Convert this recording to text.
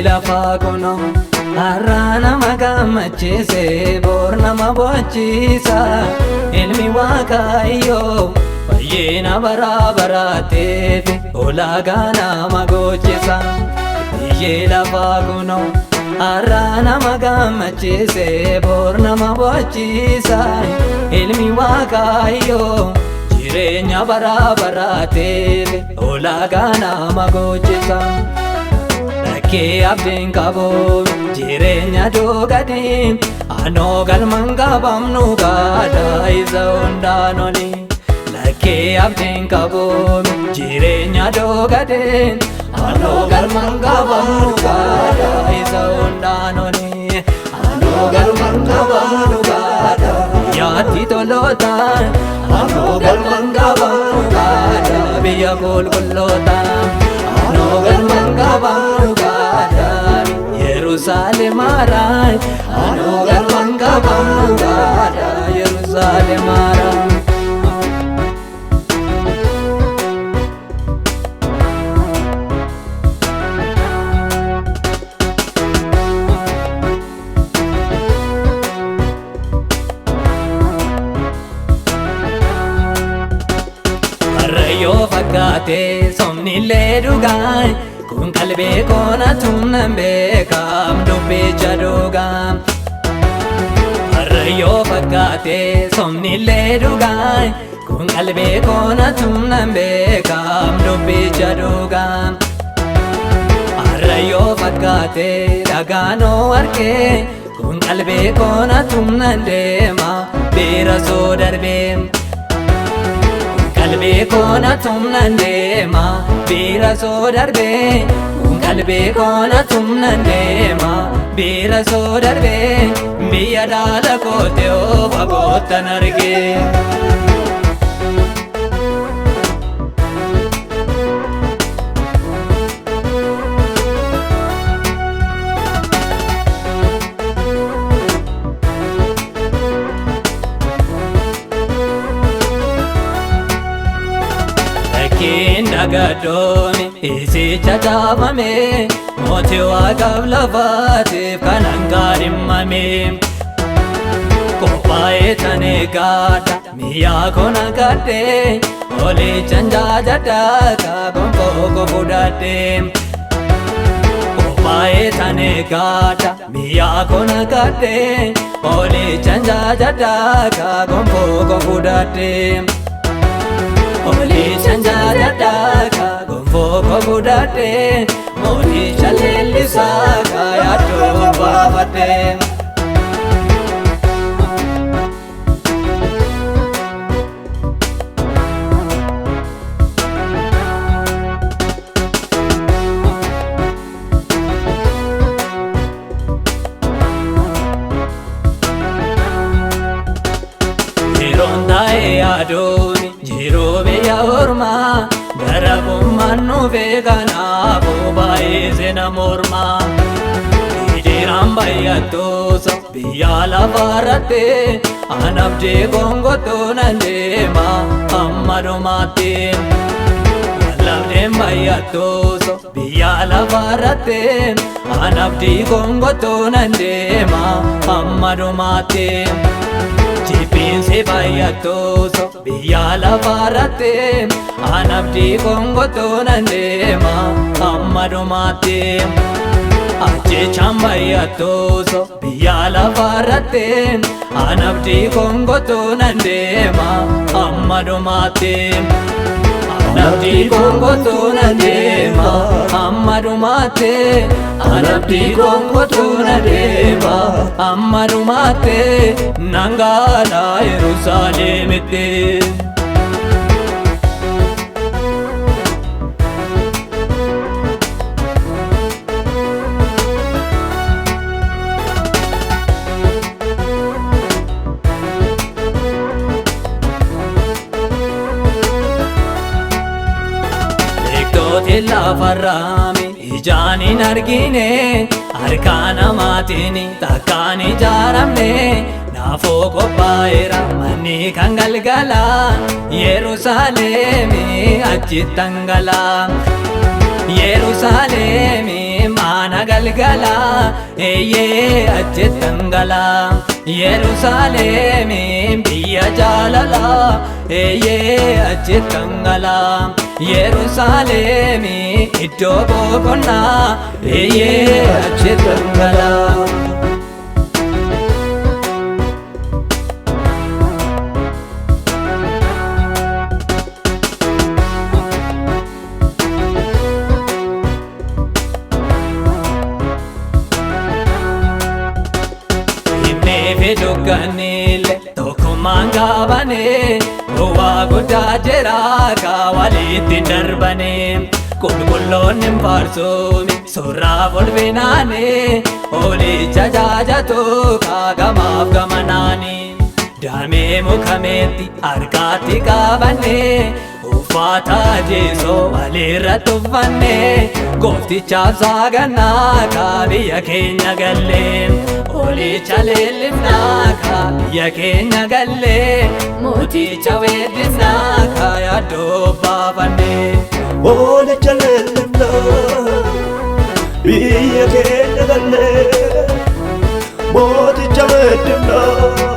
lafaa kuno har'a nama gammachiise bor nama boonchiisa ilmi Waaqayyoo fayyina bara baraateef ulaagaa nama gochisa. Biyyee lafaa kuno har'a nama gammachiise bor nama boonchiisa ilmi Waaqayyoo jireenya bara baraateef ulaagaa nama gochisa. Rakkee abdiin qabu jireenya dogadee anoo galman qabamnu gaadha isa hundaan oli. Rakkee abdiin qabu jireenya dogadee anoo galman qabamnu gaadha isa hundaan oli. Anoo galman qabamnu gaadha yaatti tolootaan anoo galman qabamnu gaadha biyya qulqullootaan anoo galman qabamnu gaadha Yerusaalem maaraa anoo galman qabamnu gaadha Yerusaalem maaraa. Yoo fakkaate somnillee dhugaa kun qalbii koona tumnan beekam dubbicha dhugaa. Yoo fakkaate somnillee dhugaa kun qalbii koona tumnan beekam dubbicha dhugaa. Yoo fakkaate dhagaanoo harkee kun qalbii koona tumnan deema bira soo darbee. Qalbii koona tumnan deema bira soo darbee qalbii koona tumnan deema bira soo darbee biyya dhaala koote oo fagoottan argee. Nagadooni isicha dhaabame mootii Waaqaaf lafaatiif kan hangaarimmame. Qophaa'ee tanee gaadha miyaa kona gadhee olichan jaajadhaa gonfoo ko fudhadhee. Qophaa'ee tanee gaadha miyaa kona gadhee olichan jaajadhaa gonfoo ko fudhadhee. Olichan jaajadhaa gonfoo ko fudhadhee mooticha leellisaa yaaddoon baafadhee. Yeroon taa'ee yaaduun jiruu biyya ormaa garabummaan nuufee kanaafuu baay'ee seena mormaa. Hiriiraan baay'attuusa biyya lafaarratti anabdii gongottoo nan deema amma dhumaatti. Wallabdeen baay'attuusa biyya lafaarratti anabdii gongottoo nan deema amma dhumaatti. Jibbiinsi baay'attuusa biyya lafaarratti anabdii gongottoo nan deema amma dhumaatti. Ajjechaan baay'attuusa biyya lafaarratti anabdii gongottoo nan deema amma dhumaatti. Anabdii gongottoo nan deema amma dhumaatti. Anabdii gongottoo nan deema amma dhumaatti. Nangaala Yerusaalemitti. Beektooti lafarraami ijaan hin argine harka namaatiin takkaan ijaaramne. Naafoo qophaa'eera manni kan galgalaa Yerusaalemi achitti hangalaa. Yerusaalemi mana galgala eeyyee achitti gala Yerusaalemiin biyya jaalala eeyyee achitti gala Yerusaalemiin iddoo boqonnaa eeyyee achitti gala Dugganile tokkummaan gaabane bu'aa guddaa jira kaawwalitti darbane qulqulloonni faarsuumi surraa bolbinaane olicha jaajatu kaagamaaf gamanaani daamee mukameetti harkaatti qabanne uffata jeesoo walirratti uffanne gooftichaaf saagannaa biyya keenya gallee olicha leellifnaa biyya keenya gallee mooticha weeddifnaa yaaddoo baafanne olicha leellifnaa biyya keenya gallee mooticha weeddifnaa